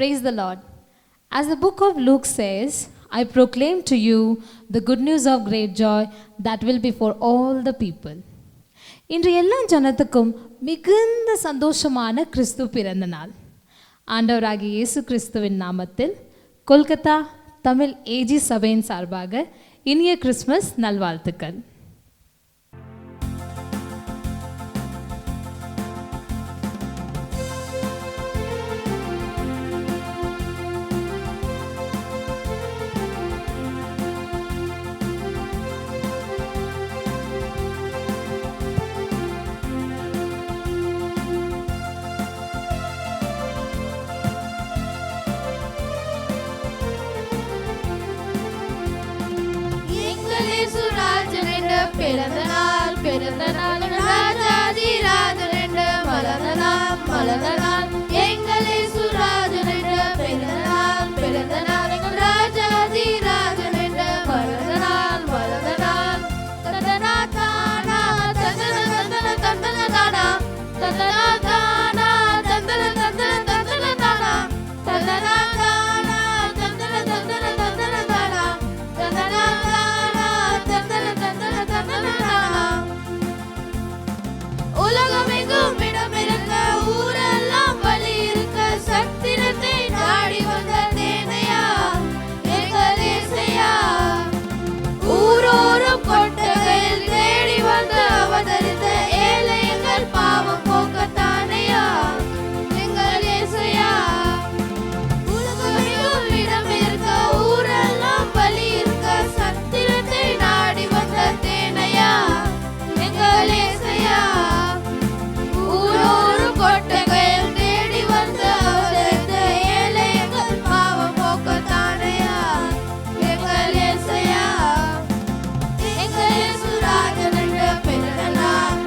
Praise the Lord. As the book of Luke says, I proclaim to you the good news of great joy that will be for all the people. இன்று எல்லா ஜனத்துக்கும் மிகுந்த சந்தோஷமான கிறிஸ்து பிறந்த நாள். ஆண்டவராகிய இயேசு கிறிஸ்துவின் நாமத்தில் கொல்கத்தா தமிழ் ஏஜி சபையின் சார்பாக இனிய கிறிஸ்மஸ் நல்வாழ்த்துக்கள். பிறந்த நாள் ராஜாதி ராஜன் என்று மலர்ந்த நாள் எங்கள் இயேசு ராஜன் என்று பிறந்த நாள் எங்கள் ராஜாதி ராஜன் என்று மலர்ந்த நாள் தந்தனா தானா தந்தன தந்தன தந்தன தானா தந்தனா தானா தந்தன தந்தன தந்தன தானா தந்தனா தானா தந்தன தந்தன தந்தன தானா தந்தனா தானா தந்தன தந்தன தந்தன தானா. உலகமெங்கும் இடமிருக்க ஊரெல்லாம் வழி இருக்க சத்திரத்தை நாடி வந்த தேனையா எங்கள் இயேசையா. ஊரோரும் கொட்டகையில் தேடி வந்து அவதரித்த ஏழை எங்கள் பாவம் போக்கத்தானையா எங்கள் இயேசையா. உலகமெங்கும் இடமிருக்க ஊரெல்லாம் வழி இருக்க சத்திரத்தை நாடி வந்த தேனையா எங்கள் இயேசையா. ஊரோரும் கொட்டகையில் தேடி வந்து அவதரித்த ஏழை எங்கள் பாவம் போக்கத்தானையா எங்கள் இயேசையா. எங்கள் இயேசு ராஜன் என்று பிறந்த நாள்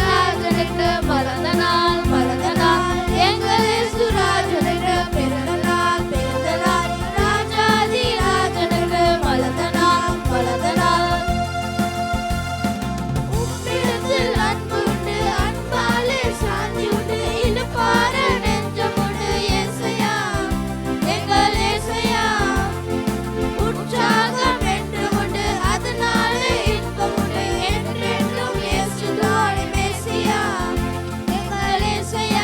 ராஜன் என்று மலர்ந்த நாள் எங்கள் இயேசு ராஜன் என்று பிறந்த நாள் ராஜாதி ராஜன் என்று மலர்ந்த நாள். உம்மிடத்தில் அன்பு உண்டு அன்பாலே சாந்தி உண்டு இழுப்பார நெஞ்சம் உண்டு இயேசையா எங்கள் இயேசையா. உற்சாகம் என்று உண்டு அதனாலே இன்பம் உண்டு என்றென்றும் இயேசுதான் மேசியா எங்கள் இயேசையா.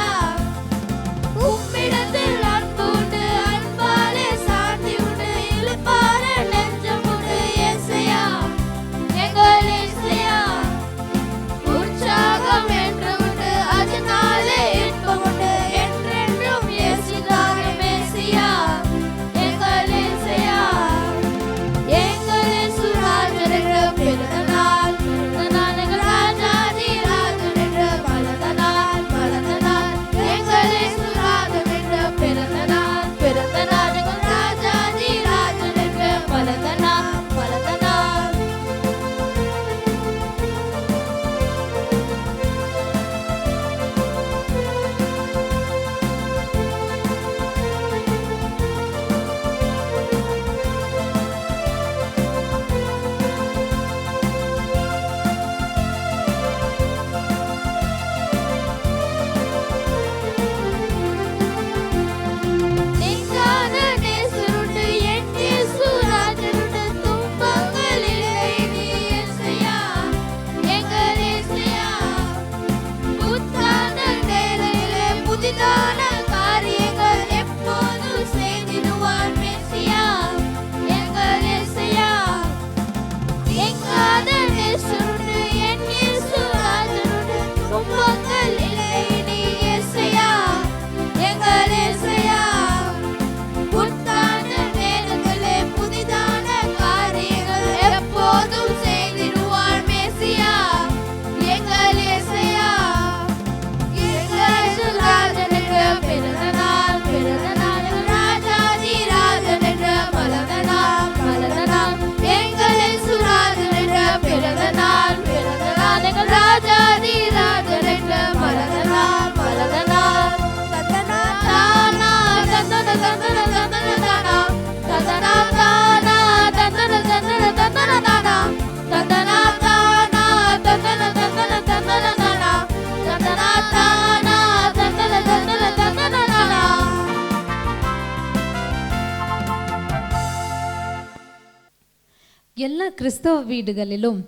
எல்லா கிறிஸ்தவ வீடுகளிலும்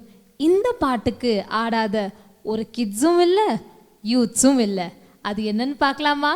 இந்த பாட்டுக்கு ஆடாத ஒரு கிட்ஸும் இல்லை, யூத்ஸும் இல்லை. அது என்னன்னு பார்க்கலாமா?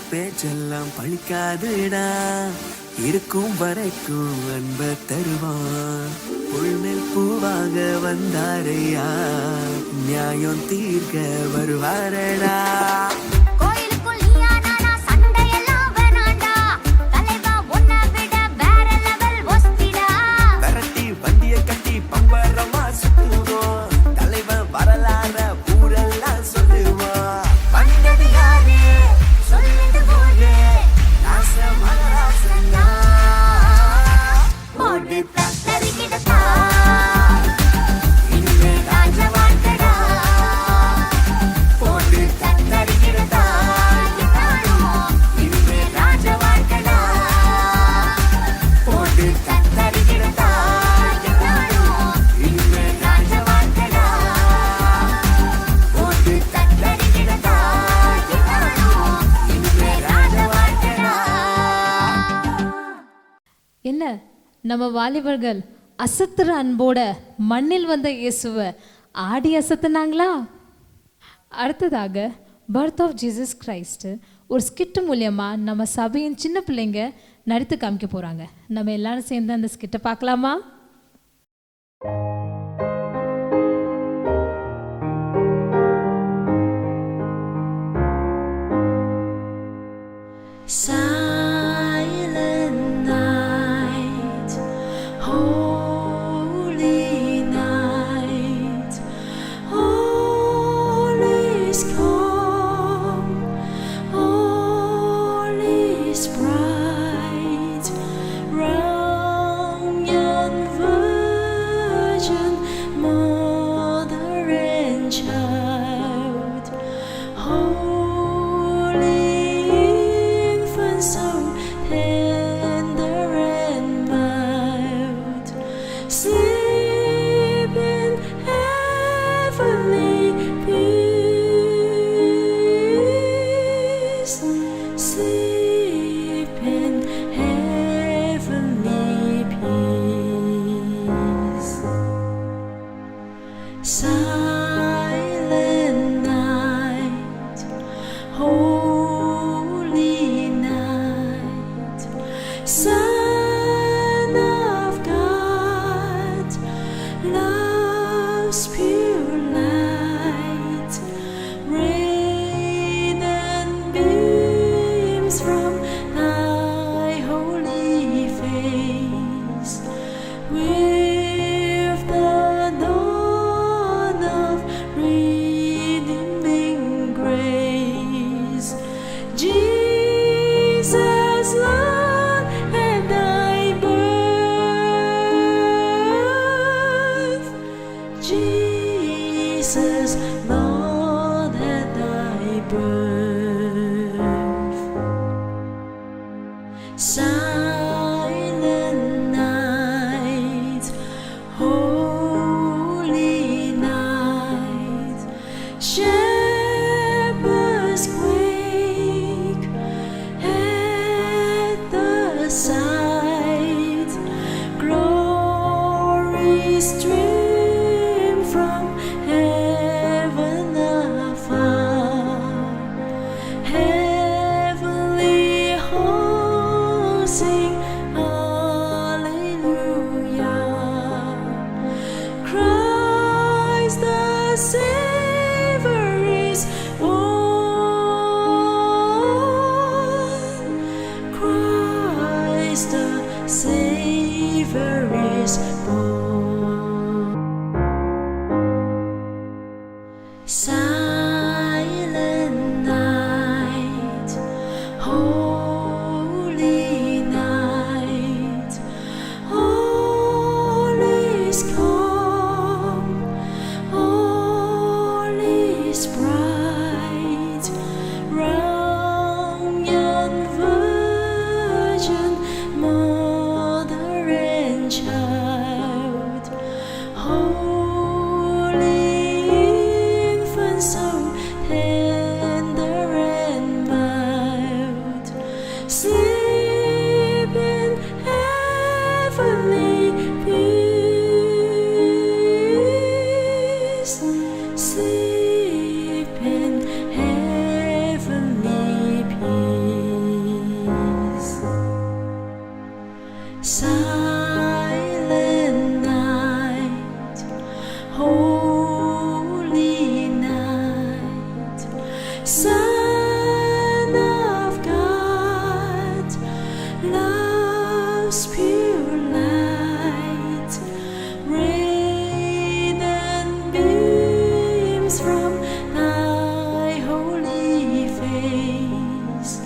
பேச்செல்லாம் பழிக்காதுடா, இருக்கும் வரைக்கும் அன்ப தருவான். புல்மேல் பூவாக வந்தாரையா, நியாயம் தீர்க்க வருவாரடா. என்ன நம்ம வாலிபர்கள் அசத்துற அன்போட மண்ணில் வந்த இயேசுவை ஆடி அசத்துனாங்களா? அடுத்ததாக பர்த் ஆஃப் ஜீசஸ் கிரைஸ்ட் ஒரு ஸ்கிட்டு மூலியமாக நம்ம சபையின் சின்ன பிள்ளைங்க நடித்து காமிக்க போகிறாங்க. நம்ம எல்லாரும் சேர்ந்து அந்த ஸ்கிட்டை பார்க்கலாமா? stream from heaven afar. Heavenly hosts sing hallelujah. Christ the Savior is born. Christ the Savior is born. Silent night, holy night, all is calm, all is bright, round young virgin, mother and child, holy infant, so tender and mild, sleep in heavenly peace, sleep in heavenly peace. Silent night, holy night, Son of God, love's pure light, radiant beams from thy holy face,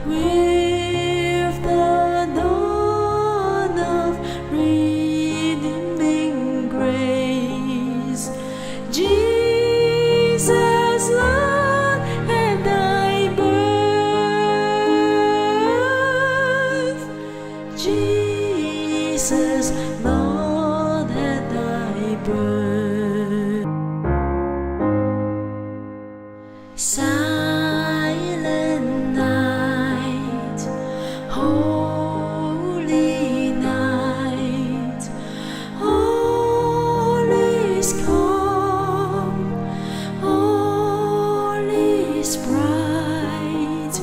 with the dawn of redeeming grace. Jesus, Lord, at thy birth, Jesus, Lord, at thy birth. Silent night, holy night, all is calm, all is bright,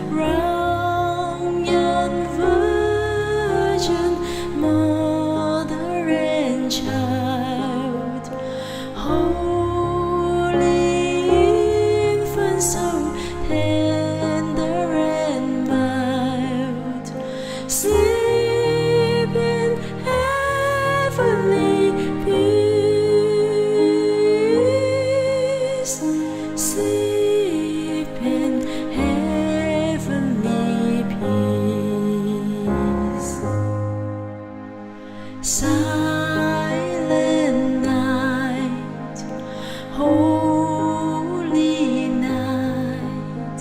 round young virgin, mother and child, holy infant, so tender and mild, sleep in heavenly peace, sleep in heavenly peace. Silent night, holy night,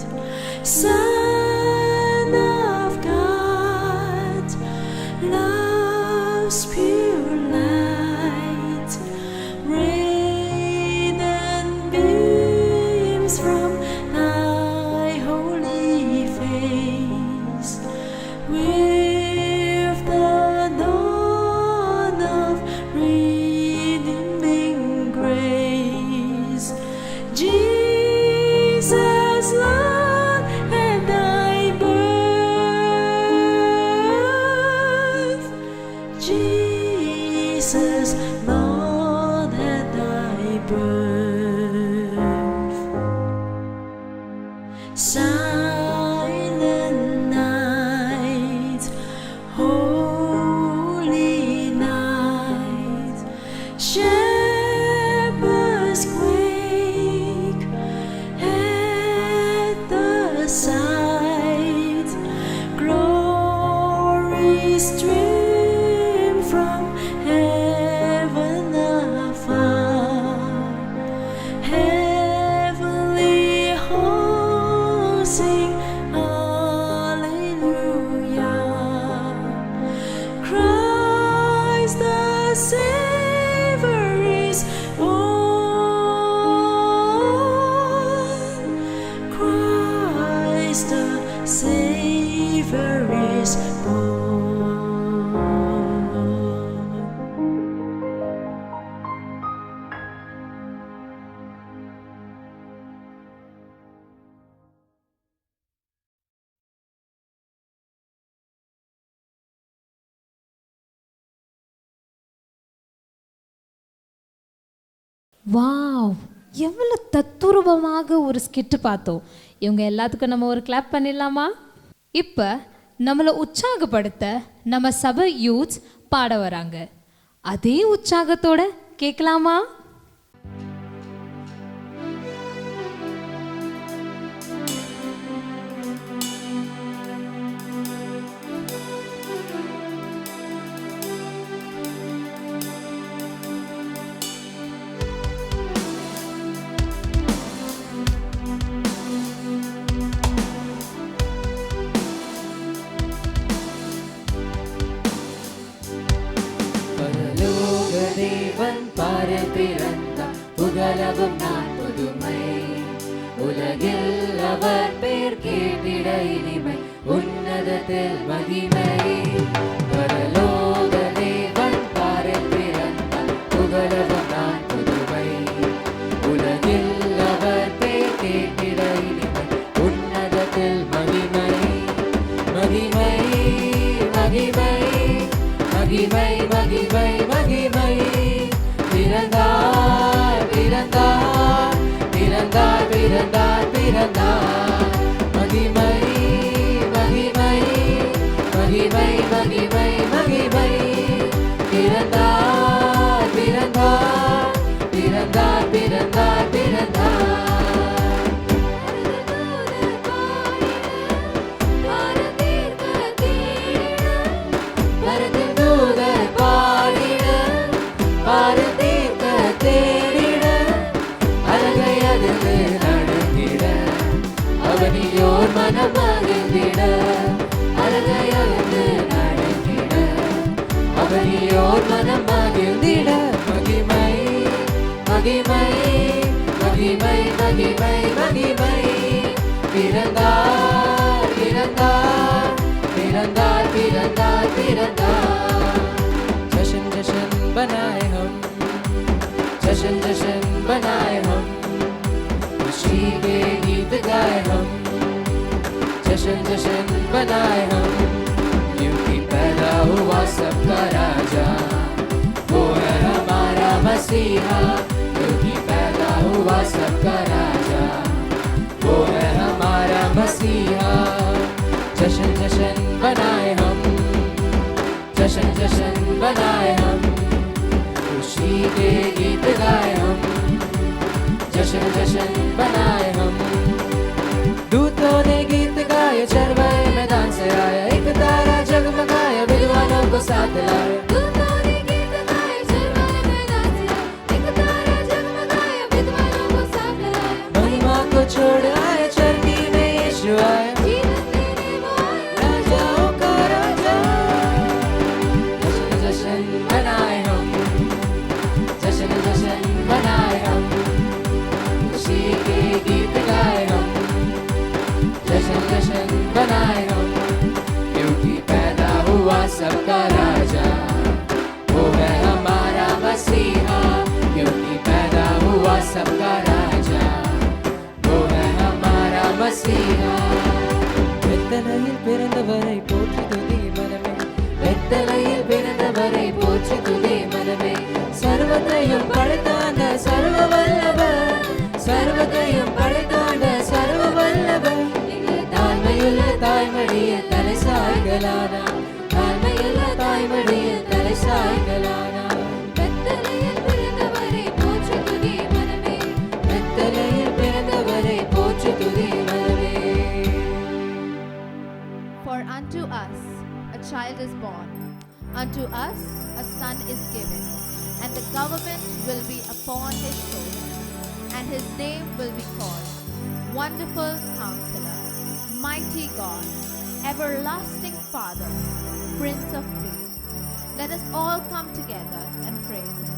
Son of God, love's pure light, radiant beams from thy holy face, with the dawn of redeeming grace. Jesus, Lord, at thy birth, Jesus, Lord, at thy birth. Silent night, holy night, shepherds quake at the sight, glory stream from heaven afar, heavenly hosts sing hallelujah. Christ the Savior is born. Christ the Savior is born. Wow, எவ்வளோ தத்துரூபமாக ஒரு skit பார்த்தோம். இவங்க எல்லாத்துக்கும் நம்ம ஒரு clap பண்ணிடலாமா? இப்போ நம்மளை உற்சாகப்படுத்த நம்ம சபை யூத்ஸ் பாட வராங்க. அதே உற்சாகத்தோட கேட்கலாமா? தேவன் பாரு பிறந்தார், புகழவும் நான் புதுமை. உலகில் அவர் பேர் கேட்டிட இனிமை, உன்னதத்தில் மகிமை. பரலோக தேவன் பாரு பிறந்தார், புகழவும் நான் புதுமை. உலகில் அவர் பேர் கேட்டிட இனிமை, உன்னதத்தில் மகிமை. மகிமை மகிமை மகிமை மகிமை மகிமை. பிறந்தார் பிறந்தார் பிறந்தார் பிறந்தார் பிறந்தார். மகிமை மகிமை மகிமை மகிமை மகிமை. பிறந்தார் பிறந்தார் பிறந்தார் பிறந்தார் பிறந்தார். அவனியோர் மனம் மகிழ்ந்திட, அழகையழுந்து நடந்திட. அவனியோர் மனம் மகிழ்ந்திட. மகிமை மகிமை மகிமை மகிமை மகிமை. பிறந்தார் பிறந்தார் பிறந்தார் பிறந்தார் பிறந்தார். जशन जशन बनाए हम, जशन जशन बनाए हम. खुशी के गीत गाए हम, जशन जशन बनाए हम. क्योंकि पैदा हुआ सबका राजा, वो है हमारा मसीहा. क्योंकि पैदा हुआ सबका राजा, वो है हमारा मसीहा. जशन जशन बनाए हम, जशन जशन बनाए हम. खुशी के गीत गाए हम, जशन जशन बनाए हम. दूतों ने गीत गाए, चरवाहे मैदान से आया. एक तारा जगमगाया, विद्वानों को साथ लाया. दूतों ने गीत गाए, चरवाहे मैदान से आया. एक तारा जगमगाया, विद्वानों को साथ लाया. महिमा को छोड़ आए, चरनी में यीशु आया. जीवन देने वो आया, राजाओं का राजा. जशन जशन बनाए हम, जशन जशन बनाए हम. खुशी के गीत गाए हम, जशन जशन बनाए हम. क्योंकि पैदा हुआ सबका राजा, वो है हमारा मसीहा. क्योंकि पैदा हुआ सबका राजा, वो है हमारा मसीहा. வெத்தலையில் பிறந்தவரை போற்றி துதி மனமே, வெத்தலையில் பிறந்தவரை போற்றி துதி மனமே. சர்வத்தையும் படைத்தாண்ட சர்வ வல்லவர், சர்வத்தையும் படைத்தாண்ட சர்வ வல்லவர். தாழ்மையுள்ள தாய்மடியில் தலை சாய்களானார், தாழ்மையுள்ள தாய்மடியில் தலை சாய்களானார். வெத்தலையில் பிறந்தவரை போற்றி துதி மனமே. வெத்தலையில் பிறந்தவரை போற்றி துதி மனமே. For unto us a child is born, unto us a son is given, and the government will be upon his shoulder, and his name will be called Wonderful Counselor, Mighty God, Everlasting Father, Prince of Peace. Let us all come together and praise him.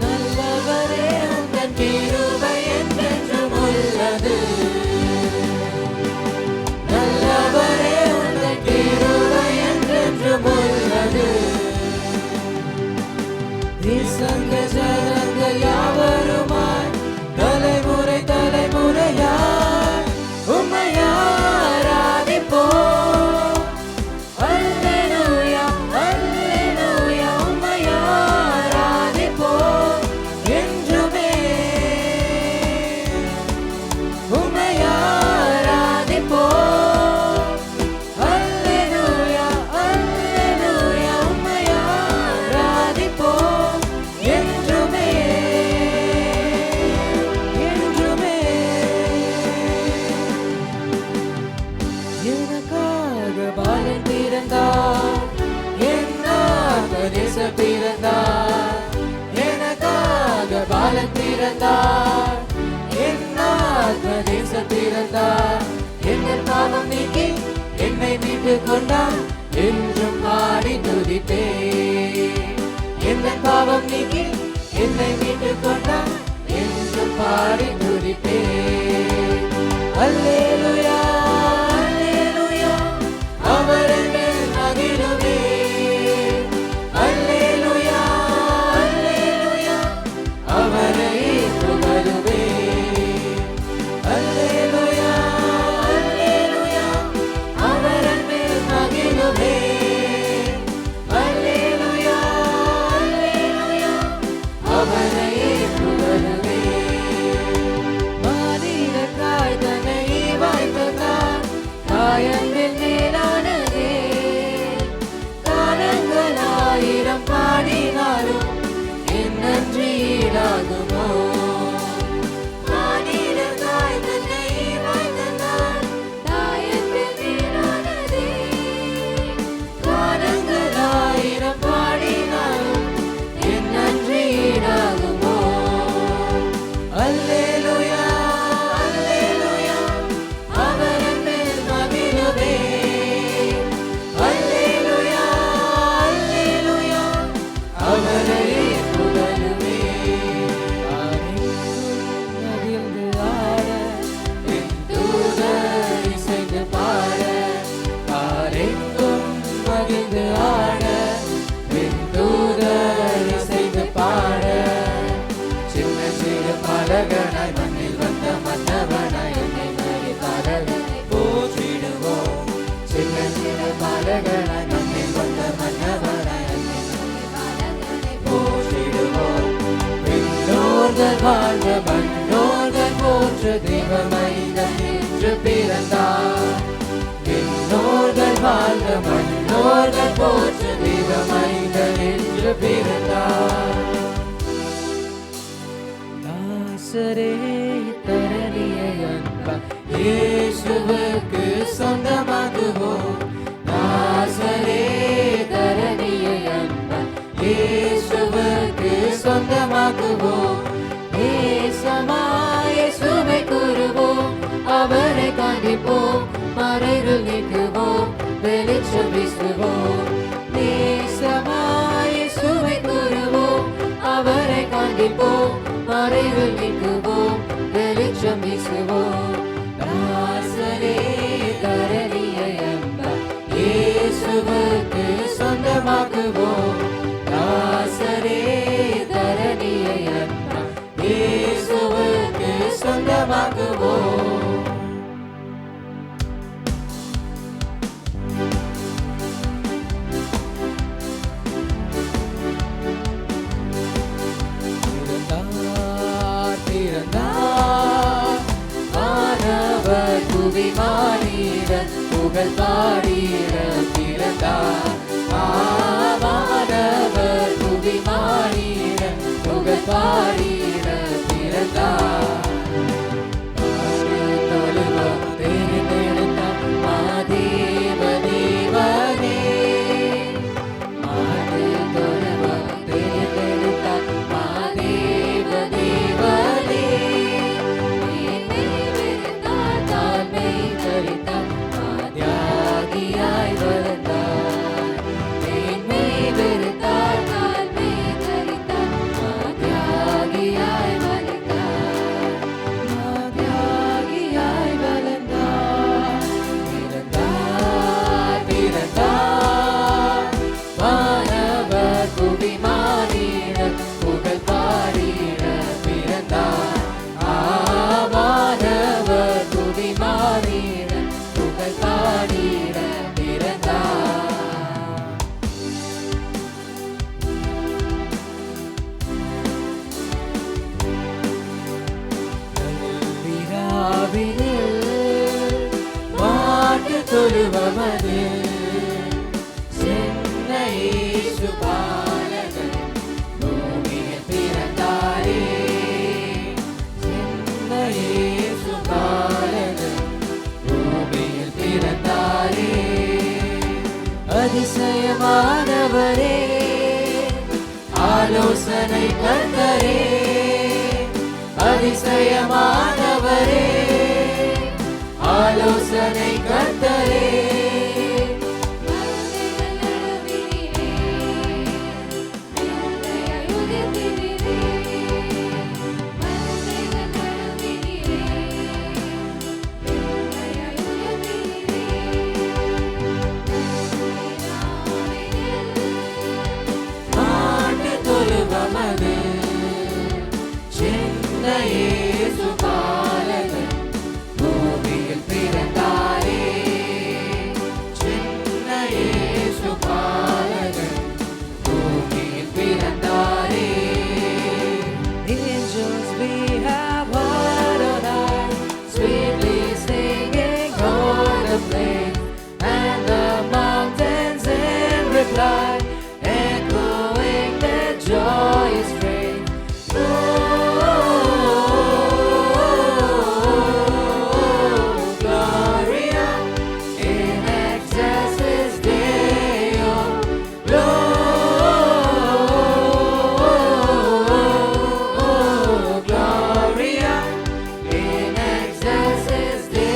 நல்லவரே உந்தன் கிருபை என்றென்றும் உள்ளது. நல்லவரே உந்தன் கிருபை என்றென்றும் உள்ளது. தேசங்கள் ஜனங்கள் யாவரும் நீக்கி என்னை மீட்டு கொண்டார், என்றும் பாடி துதிப்பே. எந்த பாவம் நீக்கி என்னை மீட்டு கொண்டார், என்றும் பாடி துதிப்பே. அல்லேலூயா அல்லேலூயா, அவரின் மேல் மகிழுவே. அல்லேலூயா அல்லேலூயா, அவரை புகழுவே. அல்லேலூயா அல்லேலூயா, அவரின் மேல் மகிழுவே. அல்லேலூயா அல்லேலூயா, அவரை புகழுவே. மானிடராய் தன்னை வாய்த்ததார், தாயன்பின் மேலானதே. காலங்கள் 1000 பாடினாலும் என் நன்றி ஈடாகுமோ? மானிடராய் தன்னை வாய்த்ததார், தாயன்பின் மேலானதே. காலங்கள் 1000 பாடினாலும் என் நன்றி ஈடாகுமோ? அல்லேலூயா அல்லேலூயா, அவரின் மேல் மகிழுவே. அல்லேலூயா அல்லேலூயா, அவரை புகழுவே. மகிழ்ந்து ஆட, என் தூதர் இசைந்து பாட. ஆரெங்கும் மகிழ்ந்து ஆட, என் தூதர் இசைந்து பாட. சின்ன சிறு பாலகனாய் மண்ணில் வந்த மன்னவனாய் என்னை மறித்தாரனை போற்றிடுவோம். சின்ன சிறு பாலகனாய் மண்ணில் வந்த மன்னவனாய் என்னை மறித்தாரனை போற்றிடுவோம். விண்ணோர்கள் வாழ்ந்த மண்ணோர்கள் போற்று தெய்வமைந்தன் என்று பிறந்தார். விண்ணோர்கள் வாழ்ந்த மண்ணோர்கள் போற்று தெய்வமைந்தன் என்று பிறந்தார். தாசரே தரணியை அன்பா இயேசுவுக்கு சொந்தமாக்குவோம். தாசரே தரணியை அன்பா இயேசுவுக்கு சொந்தமாக்குவோம். தேசமாய் இயேசுவை கூறுவோம், அவரை காண்பிப்போம், மறைவில் நீக்குவோம், வெளிச்சம் வீசுவோம். தேசமாய் இயேசுவை கூறுவோம், அவரை காண்பிப்போம், மறைவில் நீக்குவோம், வெளிச்சம் வீசுவோம். தாசரே தரணியை அன்பா இயேசுவுக்கு சொந்தமாக்குவோம். தாசரே தரணியை அன்பா இயேசுவுக்கு சொந்தமாக்குவோம். பிறந்தார் மாணவர் புவி மாறிட, புகழ் பாடிட பிறந்தார். மாணவர் புவி மாறிட, புகழ் பாடிட பிறந்தார். தொழுவோம் தேர்ந்தெடுத்த மாதேவ தேவனே. மாடு தொழுவோம் தேர்ந்தெடுத்த மாதேவ தேவனே. தாழ்மை தரித்தார், தியாகியாய் வளர்ந்தார். மேன்மை வெறுத்தார், தாழ்மை தரித்தார், தியாகியாய் வளர்ந்தார். தியாகியாய் வளர்ந்தார். பிறந்தார் பிறந்தார் வானவர் புவி மாறிட, புகழ் பாடிட பிறந்தார். வானவர் புவி மாறிட, புகழ் பாடிட பிறந்தார். விழாவினில் மாட்டு தொழுவமது, சென்னை இயேசு பாலகன் பூமியில் பிறந்தாரே. சென்னை இயேசு பாலகன் பூமியில் பிறந்தாரே. அதிசயமானவரே, ஆலோசனை கர்த்தரே. அதிசயமானவரே, ஆலோசனை கர்த்தரே. sky, echoing their joyous strain. Gloria in excelsis Deo. Gloria in excelsis Deo.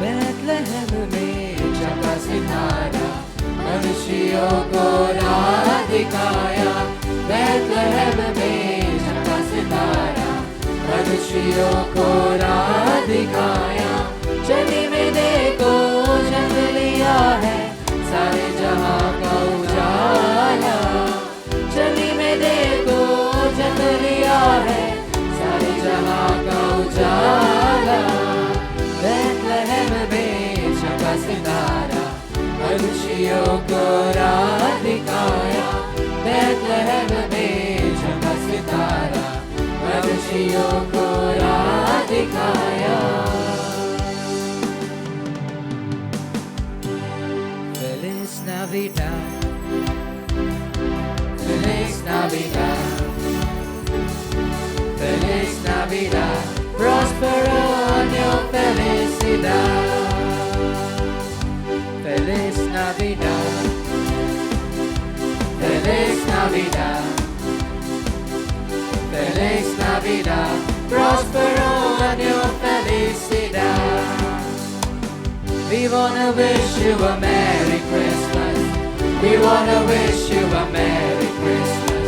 Bethlehem में चका सितारा, मनुष्यों को राह दिखाया. Bethlehem में चका सितारा, मनुष्यों को राह दिखाया. चली में देखो जन्म लिया है सारे जहां का उजाला. चली में देखो जन्म लिया है सारे जहां का उजाला. Bethlehem में चका सितारा, मनुष्यों को राह दिखाया. Bethlehem में चका सितारा, मनुष्यों को राह दिखाया. Feliz Navidad, Feliz Navidad, Feliz Navidad, próspero año, felicidad. Feliz Navidad, Feliz Navidad, Feliz Navidad, próspero año, felicidad. We wanna wish you a Merry Christmas. We wanna wish you a Merry Christmas.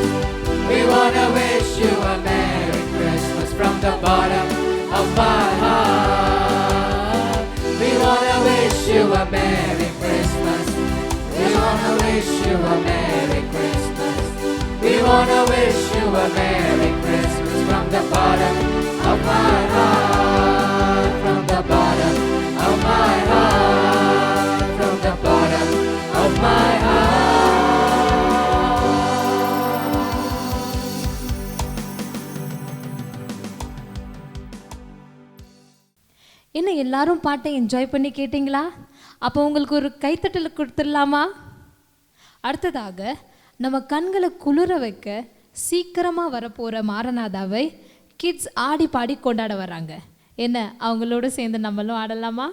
We wanna wish you a Merry Christmas from the bottom of my heart. We wanna wish you a Merry Christmas. We wanna wish you a Merry Christmas. We wanna wish you a Merry Christmas from the bottom of my heart. From the bottom of my heart. From the bottom of my heart. என்ன எல்லாரும் பாட்டை enjoy பண்ணி கேட்டிங்களா? அப்போ உங்களுக்கு ஒரு கைத்தட்டல் கொடுத்துடலாமா? அடுத்ததாக நம்ம கண்களை குளிர வைக்க சீக்கிரமாக வரப்போகிற மாரநாதாவை கிட்ஸ் ஆடி பாடி கொண்டாட வராங்க. என்ன அவங்களோட சேர்ந்து நம்மளும் ஆடலாமா?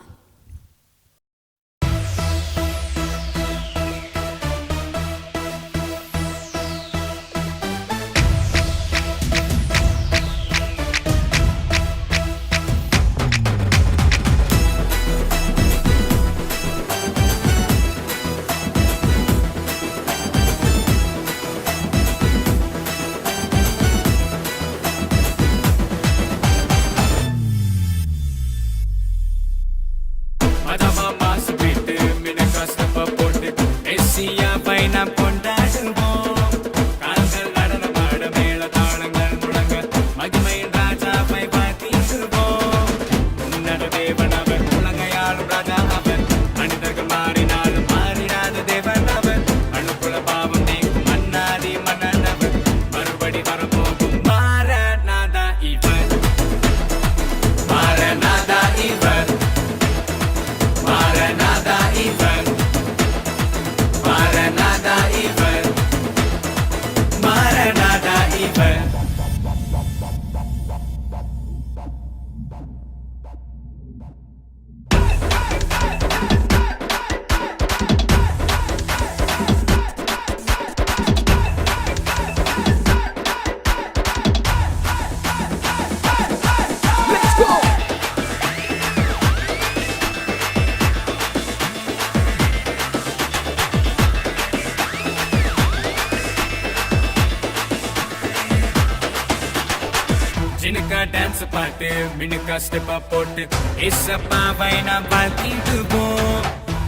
டான்ஸ் பாட்டு மினுக்கா ஸ்டெப்பா போட்டு ஏசப்பாவை நாம் பார்த்திடுவோம்.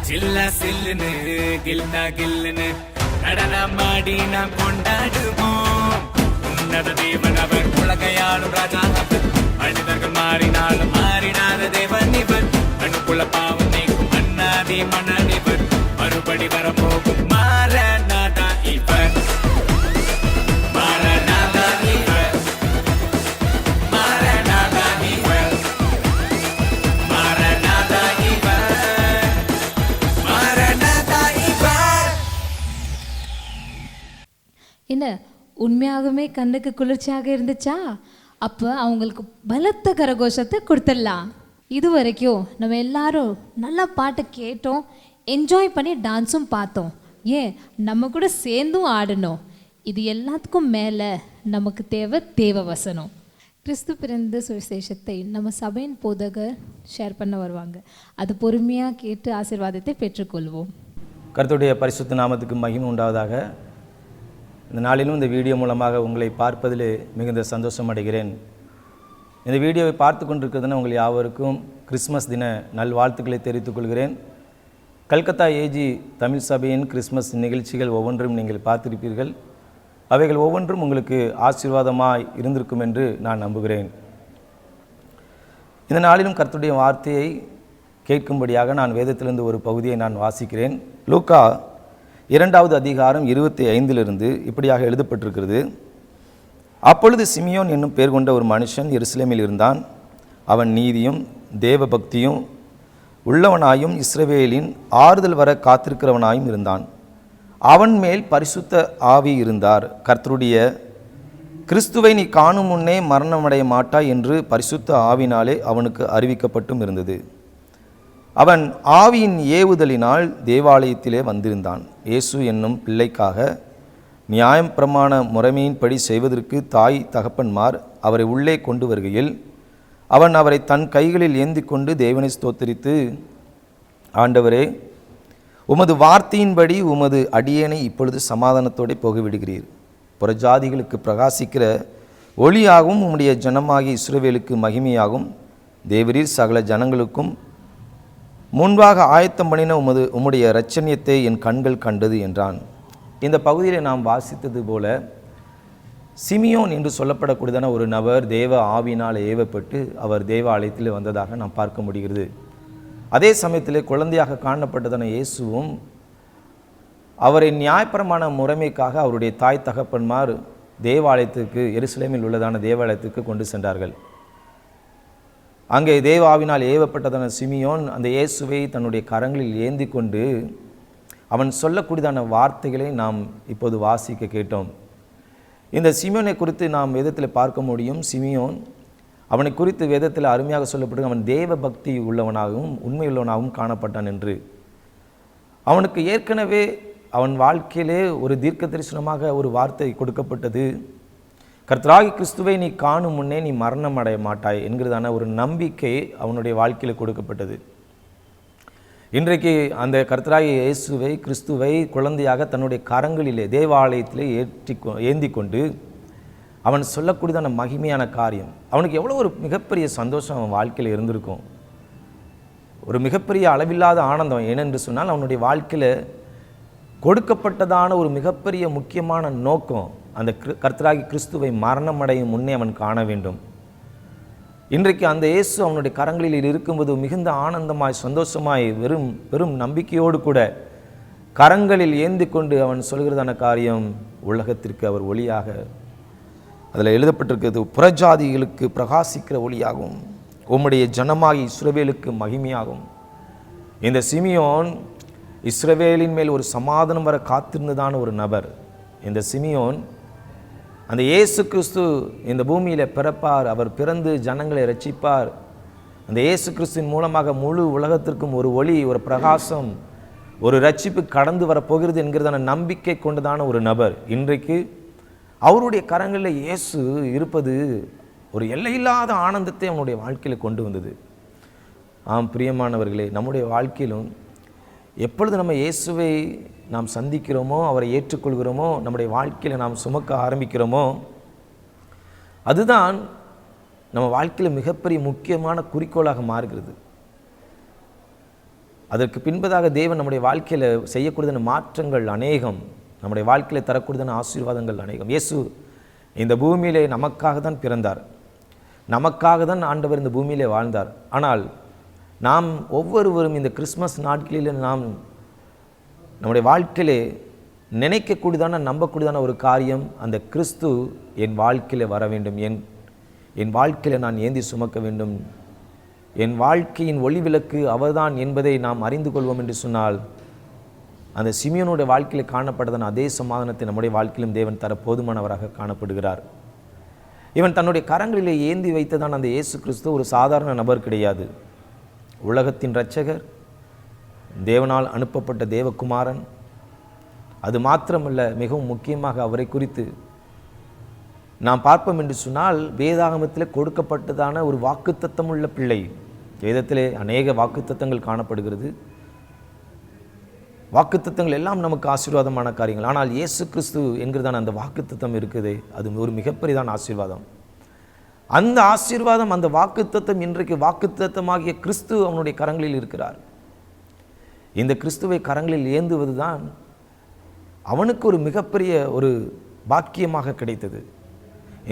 சில்லா சில்லுன்னு கில்னா கில்லுன்னு நடனமாடி நாம் கொண்டாடுவோம். உன்னத தேவன் அவர், உலகையாளும் ராஜா அவர். மனிதர்கள் மாறினாலும் மாறினாத தேவன் இவர். அணுக்குள்ள பாவம் நீக்கும் அண்ணாதி மன்னனிவர். மறுபடி வரப்போகும் மாரநாதா இவர். மாரநாதா உண்மையாகவே கண்ணுக்கு குளிர்ச்சியாக இருந்துச்சா? அப்போ அவங்களுக்கு பலத்த கரகோஷத்தை கொடுத்துடலாம். இது வரைக்கும் நம்ம எல்லாரும் நல்லா பாட்டை கேட்டோம், என்ஜாய் பண்ணி டான்ஸும் பார்த்தோம், ஏன் நம்ம கூட சேர்ந்தும் ஆடணும். இது எல்லாத்துக்கும் மேலே நமக்கு தேவை வசனம். கிறிஸ்து பிறந்த சுவிசேஷத்தை நம்ம சபையின் போதகர் ஷேர் பண்ண வருவாங்க. அது பொறுமையாக கேட்டு ஆசீர்வாதத்தை பெற்றுக்கொள்வோம். கர்த்தருடைய பரிசுத்த நாமத்துக்கு மகிமை உண்டாவதாக. இந்த நாளிலும் இந்த வீடியோ மூலமாக உங்களை பார்ப்பதில் மிகுந்த சந்தோஷம் அடைகிறேன். இந்த வீடியோவை பார்த்து கொண்டிருக்கிறதுனா உங்கள் யாவருக்கும் கிறிஸ்மஸ் தின நல்வாழ்த்துக்களை தெரிவித்துக் கொள்கிறேன். கல்கத்தா ஏஜி தமிழ் சபையின் கிறிஸ்மஸ் நிகழ்ச்சிகள் ஒவ்வொன்றும் நீங்கள் பார்த்திருப்பீர்கள். அவைகள் ஒவ்வொன்றும் உங்களுக்கு ஆசீர்வாதமாய் இருந்திருக்கும் என்று நான் நம்புகிறேன். இந்த நாளிலும் கர்த்தருடைய வார்த்தையை கேட்கும்படியாக நான் வேதத்திலிருந்து ஒரு பகுதியை நான் வாசிக்கிறேன். லூக்கா 2வது அதிகாரம் 25 இப்படியாக எழுதப்பட்டிருக்கிறது. அப்பொழுது சிமியோன் என்னும் பேர் கொண்ட ஒரு மனுஷன் எருசலேமில் இருந்தான். அவன் நீதியும் தேவ பக்தியும் உள்ளவனாயும் இஸ்ரவேலின் ஆறுதல் வர காத்திருக்கிறவனாயும் இருந்தான். அவன் மேல் பரிசுத்த ஆவி இருந்தார். கர்த்தருடைய கிறிஸ்துவை நீ காணும் முன்னே மரணமடைய மாட்டாய் என்று பரிசுத்த ஆவினாலே அவனுக்கு அறிவிக்கப்பட்டும் இருந்தது. அவன் ஆவியின் ஏவுதலினால் தேவாலயத்திலே வந்திருந்தான். இயேசு என்னும் பிள்ளைக்காக நியாயம் பிரமாண முறைமையின்படி செய்வதற்கு தாய் தகப்பன்மார் அவரை உள்ளே கொண்டு வருகையில் அவன் அவரை தன் கைகளில் ஏந்தி கொண்டு தேவனை ஸ்தோத்திரித்து, ஆண்டவரே, உமது வார்த்தையின்படி உமது அடியேனை இப்பொழுது சமாதானத்தோடு போகவிடுகிறீர். புறஜாதிகளுக்கு பிரகாசிக்கிற ஒளியாகவும் உம்முடைய ஜனமாகிய இஸ்ரவேலுக்கு மகிமையாகும் தேவரீர் சகல ஜனங்களுக்கும் முன்பாக ஆயத்தம் பண்ணின உம்முடைய இரட்சணியத்தை என் கண்கள் கண்டது என்றான். இந்த பகுதியில் நாம் வாசித்தது போல சிமியோன் என்று சொல்லப்படக்கூடியதான ஒரு நபர் தேவ ஆவினால் ஏவப்பட்டு அவர் தேவ ஆலயத்தில் வந்ததாக நாம் பார்க்க முடிகிறது. அதே சமயத்தில் குழந்தையாக காணப்பட்டதான இயேசுவும் அவரை நியாயப்பிரமாண முறைமைக்காக அவருடைய தாய் தகப்பன்மார் தேவாலயத்துக்கு, எருசலேமில் உள்ளதான தேவாலயத்துக்கு கொண்டு சென்றார்கள். அங்கே தேவாவினால் ஏவப்பட்டதான சிமியோன் அந்த இயேசுவை தன்னுடைய கரங்களில் ஏந்தி கொண்டு அவன் சொல்லக்கூடியதான வார்த்தைகளை நாம் இப்போது வாசிக்க கேட்டோம். இந்த சிமியோனை குறித்து நாம் வேதத்தில் பார்க்க முடியும். சிமியோன் அவனை குறித்து வேதத்தில் அருமையாக சொல்லப்பட்டு அவன் தேவ பக்தி உள்ளவனாகவும் உண்மையுள்ளவனாகவும் காணப்பட்டான் என்று. அவனுக்கு ஏற்கனவே அவன் வாழ்க்கையிலே ஒரு தீர்க்க தரிசனமாக ஒரு வார்த்தை கொடுக்கப்பட்டது. கர்த்தராகி கிறிஸ்துவை நீ காணும் முன்னே நீ மரணம் அடைய மாட்டாய் என்கிறதான ஒரு நம்பிக்கை அவனுடைய வாழ்க்கையில் கொடுக்கப்பட்டது. இன்றைக்கு அந்த கர்த்தராகி இயேசுவை கிறிஸ்துவை குழந்தையாக தன்னுடைய கரங்களிலே தேவாலயத்திலே ஏந்தி கொண்டு அவன் சொல்லக்கூடியதான மகிமையான காரியம் அவனுக்கு எவ்வளோ ஒரு மிகப்பெரிய சந்தோஷம் அவன் வாழ்க்கையில் இருந்திருக்கும். ஒரு மிகப்பெரிய அளவில்லாத ஆனந்தம். ஏனென்று சொன்னால் அவனுடைய வாழ்க்கையில் கொடுக்கப்பட்டதான ஒரு மிகப்பெரிய முக்கியமான நோக்கம் அந்த கர்த்தராகி கிறிஸ்துவை மரணமடையும் முன்னே அவன் காண வேண்டும். இன்றைக்கு அந்த இயேசு அவனுடைய கரங்களில் இருக்கும்போது மிகுந்த ஆனந்தமாய் சந்தோஷமாய் பெரும் நம்பிக்கையோடு கூட கரங்களில் ஏந்தி கொண்டு அவன் சொல்கிறதான காரியம் உலகத்திற்கு அவர் ஒளியாக, அதில் எழுதப்பட்டிருக்கிறது, புறஜாதிகளுக்கு பிரகாசிக்கிற ஒளியாகும் உம்முடைய ஜனமாகி இஸ்ரவேலுக்கு மகிமையாகும். இந்த சிமியோன் இஸ்ரவேலின் மேல் ஒரு சமாதானம் வர காத்திருந்ததான ஒரு நபர். இந்த சிமியோன் அந்த இயேசு கிறிஸ்து இந்த பூமியில் பிறப்பார், அவர் பிறந்து ஜனங்களை ரட்சிப்பார், அந்த இயேசு கிறிஸ்துவின் மூலமாக முழு உலகத்திற்கும் ஒரு ஒளி, ஒரு பிரகாசம், ஒரு ரட்சிப்பு கடந்து வரப்போகிறது என்கிறதான நம்பிக்கை கொண்டதான ஒரு நபர். இன்றைக்கு அவருடைய கரங்களில் இயேசு இருப்பது ஒரு எல்லையில்லாத ஆனந்தத்தை அவனுடைய வாழ்க்கையில் கொண்டு வந்தது. ஆம் பிரியமானவர்களே, நம்முடைய வாழ்க்கையிலும் எப்பொழுது நம்ம இயேசுவை நாம் சந்திக்கிறோமோ, அவரை ஏற்றுக்கொள்கிறோமோ, நம்முடைய வாழ்க்கையில் நாம் சுமக்க ஆரம்பிக்கிறோமோ, அதுதான் நம்ம வாழ்க்கையில் மிகப்பெரிய முக்கியமான குறிக்கோளாக மாறுகிறது. அதற்கு பின்பதாக தேவன் நம்முடைய வாழ்க்கையில் செய்யக்கூடியதான மாற்றங்கள் அநேகம், நம்முடைய வாழ்க்கையில் தரக்கூடியதான ஆசீர்வாதங்கள் அநேகம். இயேசு இந்த பூமியிலே நமக்காக தான் பிறந்தார், நமக்காக தான் ஆண்டவர் இந்த பூமியிலே வாழ்ந்தார். ஆனால் நாம் ஒவ்வொருவரும் இந்த கிறிஸ்மஸ் நாட்களில் நாம் நம்முடைய வாழ்க்கையிலே நினைக்கக்கூடியதான நம்பக்கூடியதான ஒரு காரியம், அந்த கிறிஸ்து என் வாழ்க்கையில் வர வேண்டும், என் வாழ்க்கையில் நான் ஏந்தி சுமக்க வேண்டும், என் வாழ்க்கையின் ஒளி விளக்கு அவர்தான் என்பதை நாம் அறிந்து கொள்வோம் என்று சொன்னால் அந்த சிமியோனுடைய வாழ்க்கையில் காணப்பட்டதான அதே சமாதானத்தை நம்முடைய வாழ்க்கையிலும் தேவன் தர போதுமானவராக காணப்படுகிறார். இவன் தன்னுடைய கரங்களிலே ஏந்தி வைத்ததான் அந்த இயேசு கிறிஸ்து ஒரு சாதாரண நபர் கிடையாது. உலகத்தின் இரட்சகர், தேவனால் அனுப்பப்பட்ட தேவகுமாரன். அது மாத்திரமல்ல, மிகவும் முக்கியமாக அவரை குறித்து நாம் பார்ப்போம் என்று சொன்னால், வேதாகமத்தில் கொடுக்கப்பட்டதான ஒரு வாக்குத்தத்தம் உள்ள பிள்ளை. வேதத்திலே அநேக வாக்குத்தத்தங்கள் காணப்படுகிறது. வாக்குத்தத்தங்கள் எல்லாம் நமக்கு ஆசீர்வாதமான காரியங்கள். ஆனால் இயேசு கிறிஸ்து என்கிறதான அந்த வாக்குத்தத்தம் இருக்குது, அது ஒரு மிகப்பெரியதான ஆசீர்வாதம். அந்த ஆசீர்வாதம், அந்த வாக்குத்தத்தம் இன்றைக்கு வாக்குத்தத்தமாகிய கிறிஸ்து அவனுடைய கரங்களில் இருக்கிறார். இந்த கிறிஸ்துவை கரங்களில் ஏந்துவது தான் அவனுக்கு ஒரு மிகப்பெரிய ஒரு பாக்கியமாக கிடைத்தது.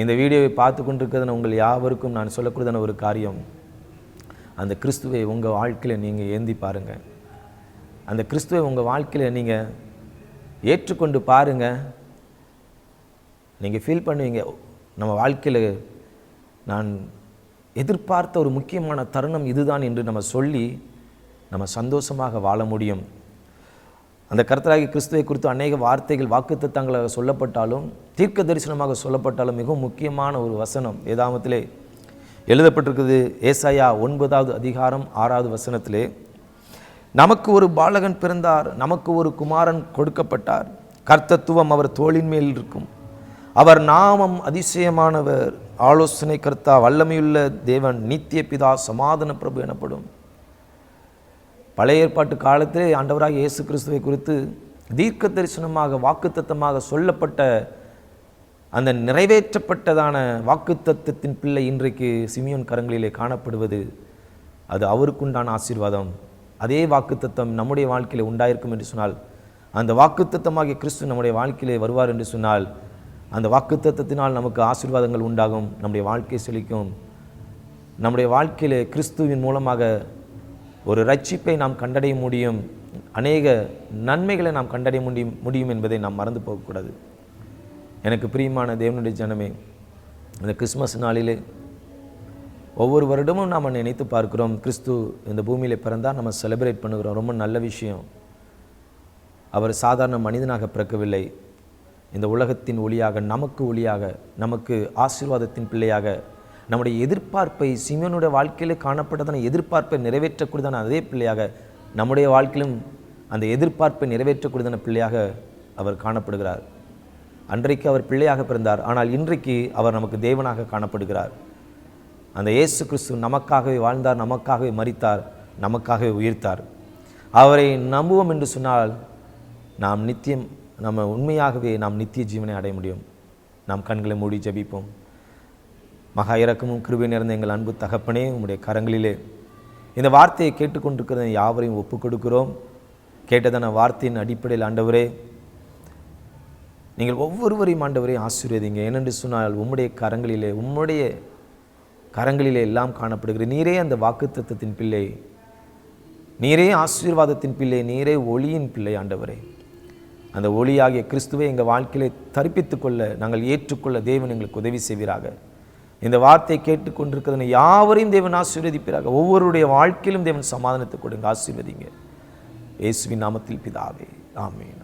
இந்த வீடியோவை பார்த்து கொண்டிருக்கிறதுன உங்கள் யாவருக்கும் நான் சொல்லக்கூடியதான ஒரு காரியம், அந்த கிறிஸ்துவை உங்கள் வாழ்க்கையில் நீங்கள் ஏந்தி பாருங்கள். அந்த கிறிஸ்துவை உங்கள் வாழ்க்கையில் நீங்கள் ஏற்றுக்கொண்டு பாருங்கள். நீங்கள் ஃபீல் பண்ணுவீங்க, நம்ம வாழ்க்கையில் நான் எதிர்பார்த்த ஒரு முக்கியமான தருணம் இதுதான் என்று நம்ம சொல்லி நம்ம சந்தோஷமாக வாழ முடியும். அந்த கர்த்தராகிய கிறிஸ்துவை குறித்து அநேக வார்த்தைகள் வாக்குத்தத்தங்களாக சொல்லப்பட்டாலும், தீர்க்க தரிசனமாக சொல்லப்பட்டாலும், மிகவும் முக்கியமான ஒரு வசனம் வேதாகமத்திலே எழுதப்பட்டிருக்குது. ஏசாயா 9வது அதிகாரம் 6வது வசனத்திலே, நமக்கு ஒரு பாலகன் பிறந்தார், நமக்கு ஒரு குமாரன் கொடுக்கப்பட்டார், கர்த்தத்துவம் அவர் தோளின் மேல் இருக்கும், அவர் நாமம் அதிசயமானவர், ஆலோசனை கர்த்தா, வல்லமையுள்ள தேவன், நித்திய பிதா, சமாதான பிரபு எனப்படும். பழைய ஏற்பாட்டு காலத்திலே ஆண்டவராக இயேசு கிறிஸ்துவை குறித்து தீர்க்க தரிசனமாக வாக்குத்தத்தமாக சொல்லப்பட்ட அந்த நிறைவேற்றப்பட்டதான வாக்குத்தத்தத்தின் பிள்ளை இன்றைக்கு சிமியோன் கரங்களிலே காணப்படுவது, அது அவருக்குண்டான ஆசீர்வாதம். அதே வாக்குத்தத்தம் நம்முடைய வாழ்க்கையில் உண்டாயிருக்கும் என்று சொன்னால், அந்த வாக்குத்தத்தமாகிய கிறிஸ்து நம்முடைய வாழ்க்கையிலே வருவார் என்று சொன்னால், அந்த வாக்குத்தத்தத்தினால் நமக்கு ஆசீர்வாதங்கள் உண்டாகும், நம்முடைய வாழ்க்கை செழிக்கும். நம்முடைய வாழ்க்கையிலே கிறிஸ்துவின் மூலமாக ஒரு ரட்சிப்பை நாம் கண்டடைய முடியும், அநேக நன்மைகளை நாம் கண்டடைய முடியும் என்பதை நாம் மறந்து போகக்கூடாது. எனக்கு பிரியமான தேவனுடைய ஜனமே, இந்த கிறிஸ்மஸ் நாளிலே ஒவ்வொரு வருடமும் நாம் நினைத்து பார்க்கிறோம், கிறிஸ்து இந்த பூமியில் பிறந்தால் நம்ம செலிப்ரேட் பண்ணுகிறோம். ரொம்ப நல்ல விஷயம். அவர் சாதாரண மனிதனாக பிறக்கவில்லை, இந்த உலகத்தின் ஒளியாக, நமக்கு ஒளியாக, நமக்கு ஆசீர்வாதத்தின் பிள்ளையாக, நம்முடைய எதிர்பார்ப்பை, சிமியோனுடைய வாழ்க்கையில் காணப்பட்டதான எதிர்பார்ப்பை நிறைவேற்றக்கூடியதான அதே பிள்ளையாக நம்முடைய வாழ்க்கையிலும் அந்த எதிர்பார்ப்பை நிறைவேற்றக்கூடியதான பிள்ளையாக அவர் காணப்படுகிறார். அன்றைக்கு அவர் பிள்ளையாக பிறந்தார், ஆனால் இன்றைக்கு அவர் நமக்கு தேவனாக காணப்படுகிறார். அந்த இயேசு கிறிஸ்து நமக்காகவே வாழ்ந்தார், நமக்காகவே மரித்தார், நமக்காகவே உயிர்த்தார். அவரை நம்புவோம் என்று சொன்னால் நாம் நித்தியம், நம்ம உண்மையாகவே நாம் நித்திய ஜீவனை அடைய முடியும். நாம் கண்களை மூடி ஜெபிப்போம். மகா இரக்கமும் கிருபை நிறைந்த எங்கள் அன்பு தகப்பனே, உம்முடைய கரங்களிலே இந்த வார்த்தையை கேட்டுக்கொண்டிருக்கிறத யாவரையும் ஒப்புக் கொடுக்கிறோம். கேட்டதான வார்த்தையின் அடிப்படையில் ஆண்டவரே, நீங்கள் ஒவ்வொருவரையும் ஆண்டவரே ஆசீர்வதிங்க. ஏனென்று சொன்னால் உம்முடைய கரங்களிலே எல்லாம் காணப்படுகிற நீரே அந்த வாக்குத்தத்தத்தின் பிள்ளை, நீரே ஆசீர்வாதத்தின் பிள்ளை, நீரே ஒளியின் பிள்ளை. ஆண்டவரே, அந்த ஒளியாகிய கிறிஸ்துவை எங்கள் வாழ்க்கையிலே தரிப்பித்துக் கொள்ள, நாங்கள் ஏற்றுக்கொள்ள தேவன் எங்களுக்கு உதவி செய்வீராக. இந்த வார்த்தையை கேட்டுக்கொண்டிருக்கிறதுன யாவரையும் தேவன் ஆசீர்வதிப்பீராக. ஒவ்வொருடைய வாழ்க்கையிலும் தேவன் சமாதானத்தை கொடுங்க, ஆசீர்வதிங்க. இயேசுவின் நாமத்தில் பிதாவே, ஆமென்.